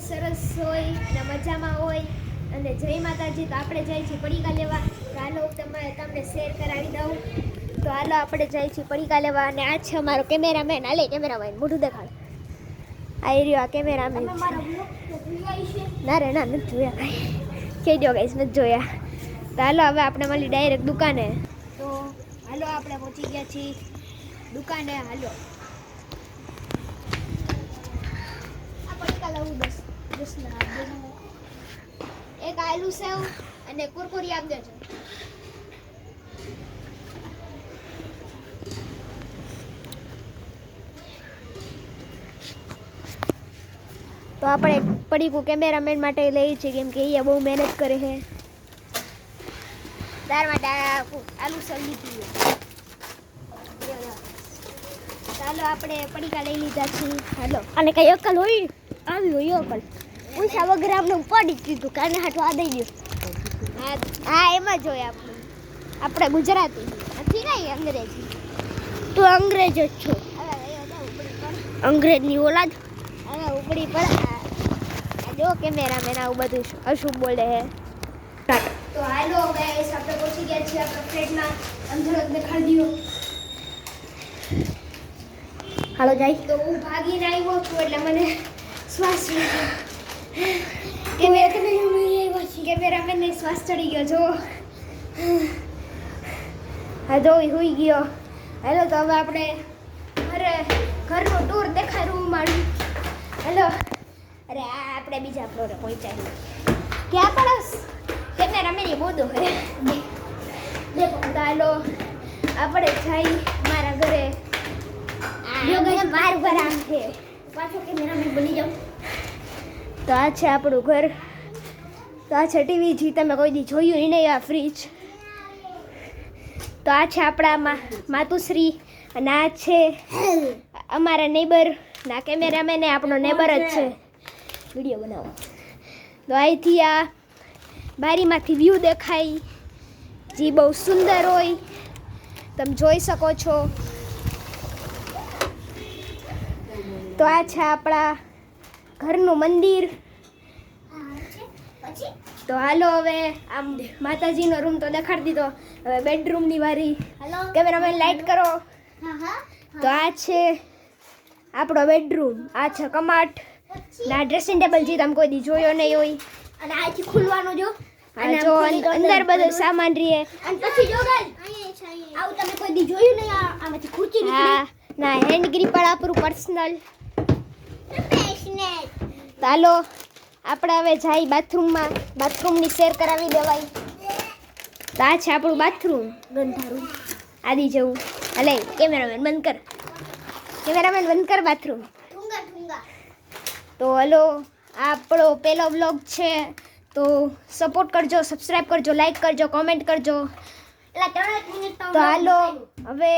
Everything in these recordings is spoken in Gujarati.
સરસ હોય અને મજામાં હોય અને જય માતાજી. તો આપણે જઈએ છીએ પડીકા લેવા. તો હાલો તમને શેર કરાવી દઉં. તો હાલો આપણે જઈએ છીએ પડીકા લેવા. અને આ છે અમારો કેમેરામેન. હાલે કેમેરામેન મોઢું દેખાડ. આ રહ્યો આ કેમેરામેન. ના રે ના નથી જોયા કાંઈ. કહી દો ગાઈસ નથી જોયા. તો હાલો હવે આપણે મળી ડાયરેક્ટ દુકાને. તો હાલો આપણે પહોંચી ગયા છીએ દુકાને. હાલો એક આલુ સેવ અને કુરકુરી આપ દેજો. તો આપણે પડીકું કેમેરામેન માટે લઈએ છીએ કેમ કે એ બહુ મહેનત કરે છે. તાર માટે આલુ સેવ લીધી. ચાલો આપણે પડીકા લઈ લીધા છે. હાલો અને કઈ અકલ હોય આવી હોય અકલ પૂછા વગર આપણે ઉપાડી જ દીધું. કાને હાટું આ દઈ દઉં. હા એમાં જ હોય આપણે ગુજરાતી નથી કાંઈ અંગ્રેજી. તું અંગ્રેજ જ છો. અંગ્રેજની ઓલાદ. હવે ઉપડી પડે. જો કેમેરામેન આવું બધું અશુભ બોલે હે. તો હાલો ગાઈસ આપણે પહોંચી ગયા છીએ આપણા ફ્લેટમાં. અંધેરો દેખાડી દો. હાલો જાય. તો હું ભાગીને આવ્યો છું એટલે મને શ્વાસ કેમેરામેનને શ્વાસ ચડી ગયો. જો હા જો હોઈ ગયો. હેલો તો હવે આપણે ઘરનો ટૂર દેખાય રૂમ મારું. હેલો અરે આ આપણે બીજા ફ્લોરે પહોંચાડી. ક્યાં પડસ કેમેરામેન એ બોધો હે. હાલો આપણે જઈ મારા ઘરે. મારું ઘર આમ છે પાછો કેમેરામેન બની જાઉં. તો આ છે આપણું ઘર. તો આ છે ટીવી. જે તમે કોઈ દી જોયું એ નહીં આ ફ્રીજ. તો આ છે આપણા માતુશ્રી અને આ છે અમારા નેબર. ના કેમેરામેન એ આપણો નેબર જ છે. વિડીયો બનાવો. તો અહીંથી આ બારીમાંથી વ્યૂ દેખાય જે બહુ સુંદર હોય તમે જોઈ શકો છો. તો આ છે આપણા ઘરનું મંદિર. તો હાલો હવે આમ માતાજીનો રૂમ તો દેખાડી દીધો. હવે બેડરૂમની વારી. કેમેરામેન લાઈટ કરો. તો આ છે આપણો બેડરૂમ. આ છે કમાટ ના ડ્રેસિંગ ટેબલ જે તમે કોઈ દી જોયો નહીં હોય. અને આથી ખુલવાનું જો. અને જો અંદર બધો સામાન રહે. અને પછી જો ગાઈસ આવું તમે કોઈ દી જોયું નહીં. આમાંથી ખુરચી નીકળી. ના હેન્ડ ગ્રીપર આપણું પર્સનલ. ચાલો આપણે હવે જાય બાથરૂમમાં. બાથરૂમની શેર કરાવી દેવાય. તો આ છે આપણું બાથરૂમ ગંધારું આદિ જેવું. હલે કેમેરામેન બંધ કર. કેમેરામેન બંધ કર બાથરૂમ. તો હલો આ આપણો પહેલો વ્લોગ છે. તો સપોર્ટ કરજો, સબસ્ક્રાઈબ કરજો, લાઈક કરજો, કોમેન્ટ કરજો. તો હાલો હવે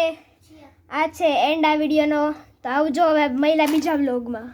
આ છે એન્ડ આ વિડીયોનો. તો આવજો હવે મળ્યા બીજા વ્લોગમાં.